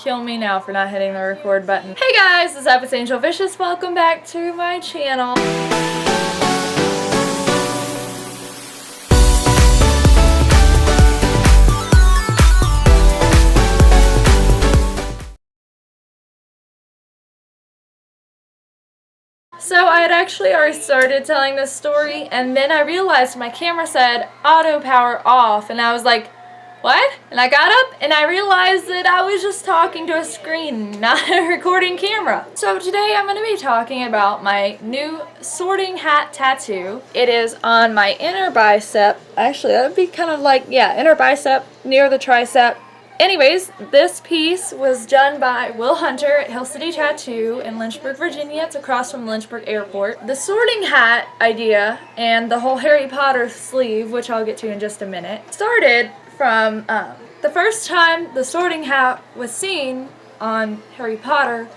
kill me now for not hitting the record button. Hey guys, what's up? It's AngelVicious. Welcome back to my channel. So I had actually already started telling this story, and then I realized my camera said auto power off, and I was like, what? And I got up and I realized that I was just talking to a screen, not a recording camera. So today I'm going to be talking about my new sorting hat tattoo. It is on my inner bicep. Actually, that would be kind of like, yeah, inner bicep near the tricep. Anyways, this piece was done by Will Hunter at Hill City Tattoo in Lynchburg, Virginia. It's across from Lynchburg Airport. The sorting hat idea and the whole Harry Potter sleeve, which I'll get to in just a minute, started from the first time the sorting hat was seen on Harry Potter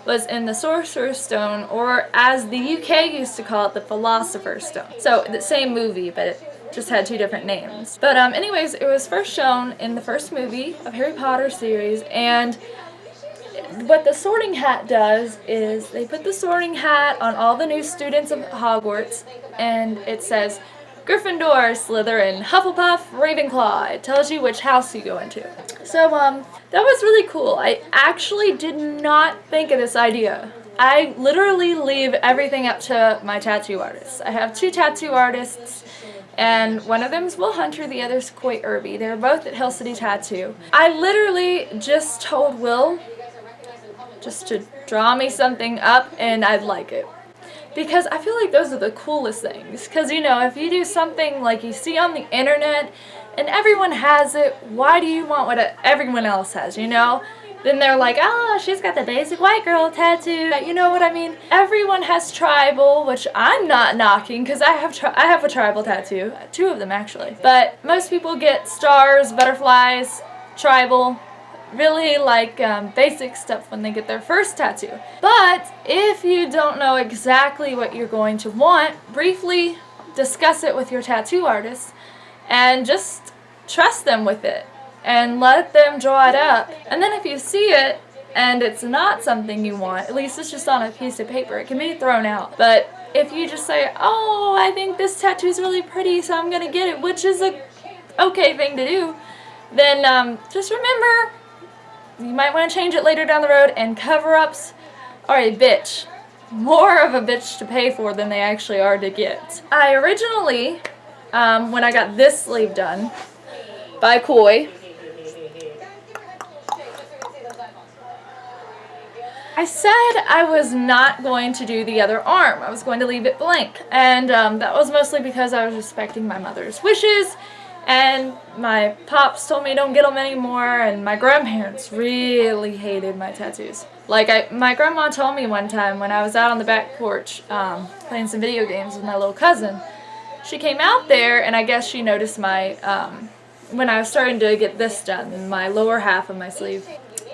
was in the Sorcerer's Stone, or as the UK used to call it, the Philosopher's Stone. So the same movie, but it just had two different names. But anyways, it was first shown in the first movie of Harry Potter series, and what the sorting hat does is they put the sorting hat on all the new students of Hogwarts, and it says Gryffindor, Slytherin, Hufflepuff, Ravenclaw. It tells you which house you go into. So that was really cool. I actually did not think of this idea. I literally leave everything up to my tattoo artists. I have two tattoo artists, and one of them is Will Hunter, the other is Coy Irby. They're both at Hill City Tattoo. I literally just told Will just to draw me something up and I'd like it. Because I feel like those are the coolest things. Because, you know, if you do something like you see on the internet and everyone has it, why do you want what everyone else has, you know? Then they're like, oh, she's got the basic white girl tattoo. You know what I mean? Everyone has tribal, which I'm not knocking because I have a tribal tattoo. Two of them, actually. But most people get stars, butterflies, tribal, really like basic stuff when they get their first tattoo. But if you don't know exactly what you're going to want, briefly discuss it with your tattoo artist and just trust them with it and let them draw it up. And then if you see it and it's not something you want, at least it's just on a piece of paper, it can be thrown out. But if you just say, oh, I think this tattoo is really pretty, so I'm gonna get it, which is a okay thing to do, then just remember, you might want to change it later down the road, and cover-ups are a bitch. More of a bitch to pay for than they actually are to get. I originally, when I got this sleeve done by Coy, I said I was not going to do the other arm. I was going to leave it blank. And that was mostly because I was respecting my mother's wishes. And my pops told me don't get them anymore, and my grandparents really hated my tattoos. Like, my grandma told me one time when I was out on the back porch playing some video games with my little cousin, she came out there and I guess she noticed my, when I was starting to get this done, in my lower half of my sleeve.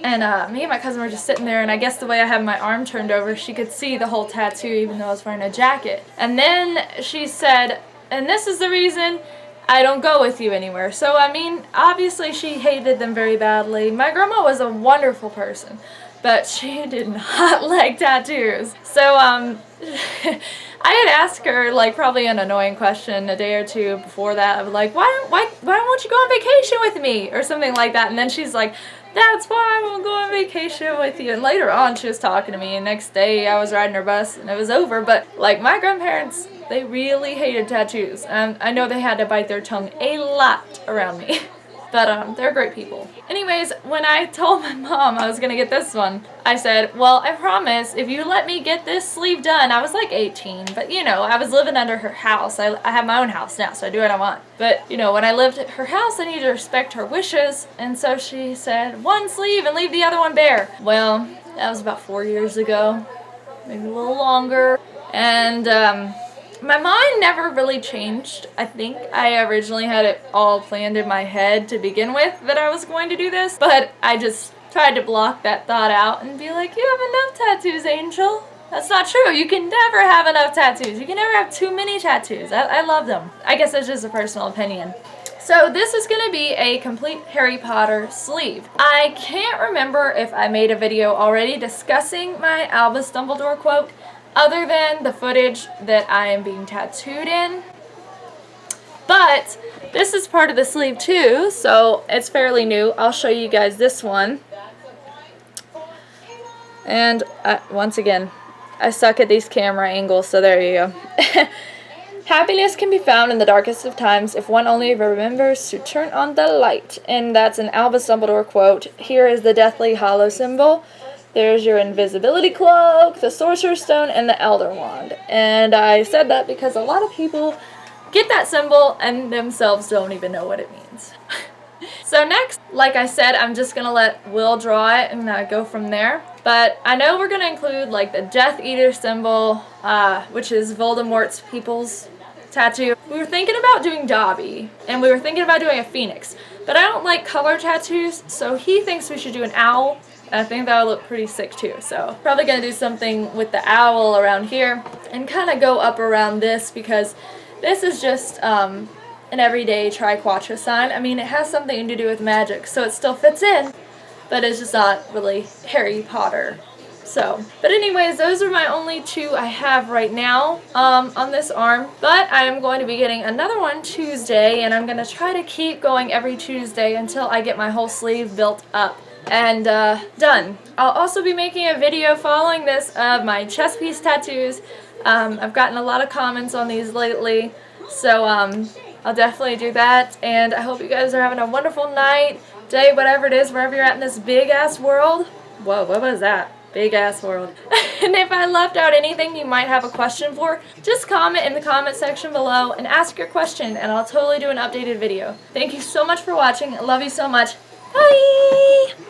And me and my cousin were just sitting there, and I guess the way I had my arm turned over, she could see the whole tattoo even though I was wearing a jacket. And then she said, and this is the reason I don't go with you anywhere. So, I mean, obviously she hated them very badly. My grandma was a wonderful person, but she did not like tattoos. So, I had asked her, like, probably an annoying question a day or two before that. I was like, why won't you go on vacation with me? Or something like that. And then she's like, that's why I won't go on vacation with you. And later on, she was talking to me, and next day I was riding her bus, and it was over. But, like, my grandparents, they really hated tattoos. I know they had to bite their tongue a lot around me. But they're great people. Anyways, when I told my mom I was going to get this one, I said, well, I promise, if you let me get this sleeve done, I was like 18, but you know, I was living under her house. I have my own house now, so I do what I want. But, you know, when I lived at her house, I need to respect her wishes, and so she said, one sleeve and leave the other one bare. Well, that was about 4 years ago, maybe a little longer, and my mind never really changed. I think I originally had it all planned in my head to begin with that I was going to do this, but I just tried to block that thought out and be like, you have enough tattoos, Angel. That's not true. You can never have enough tattoos. You can never have too many tattoos. I love them. I guess it's just a personal opinion. So this is going to be a complete Harry Potter sleeve. I can't remember if I made a video already discussing my Albus Dumbledore quote, other than the footage that I am being tattooed in. But this is part of the sleeve too, so it's fairly new. I'll show you guys this one. And once again, I suck at these camera angles, so there you go. Happiness can be found in the darkest of times if one only remembers to turn on the light. And that's an Albus Dumbledore quote. Here is the Deathly Hallow symbol. There's your invisibility cloak, the Sorcerer's Stone, and the Elder Wand. And I said that because a lot of people get that symbol and themselves don't even know what it means. So next, like I said, I'm just going to let Will draw it and go from there. But I know we're going to include like the Death Eater symbol, which is Voldemort's people's tattoo. We were thinking about doing Dobby, and we were thinking about doing a phoenix. But I don't like color tattoos, so he thinks we should do an owl. And I think that would look pretty sick too. So probably going to do something with the owl around here and kind of go up around this, because this is just an everyday Triquetra sign. I mean, it has something to do with magic, so it still fits in, but it's just not really Harry Potter. So, but anyways, those are my only two I have right now on this arm. But I am going to be getting another one Tuesday, and I'm going to try to keep going every Tuesday until I get my whole sleeve built up and done. I'll also be making a video following this of my chest piece tattoos. I've gotten a lot of comments on these lately, so I'll definitely do that. And I hope you guys are having a wonderful night, day, whatever it is, wherever you're at in this big-ass world. Whoa, what was that? Big-ass world. And if I left out anything you might have a question for, just comment in the comment section below and ask your question, and I'll totally do an updated video. Thank you so much for watching. I love you so much. Bye!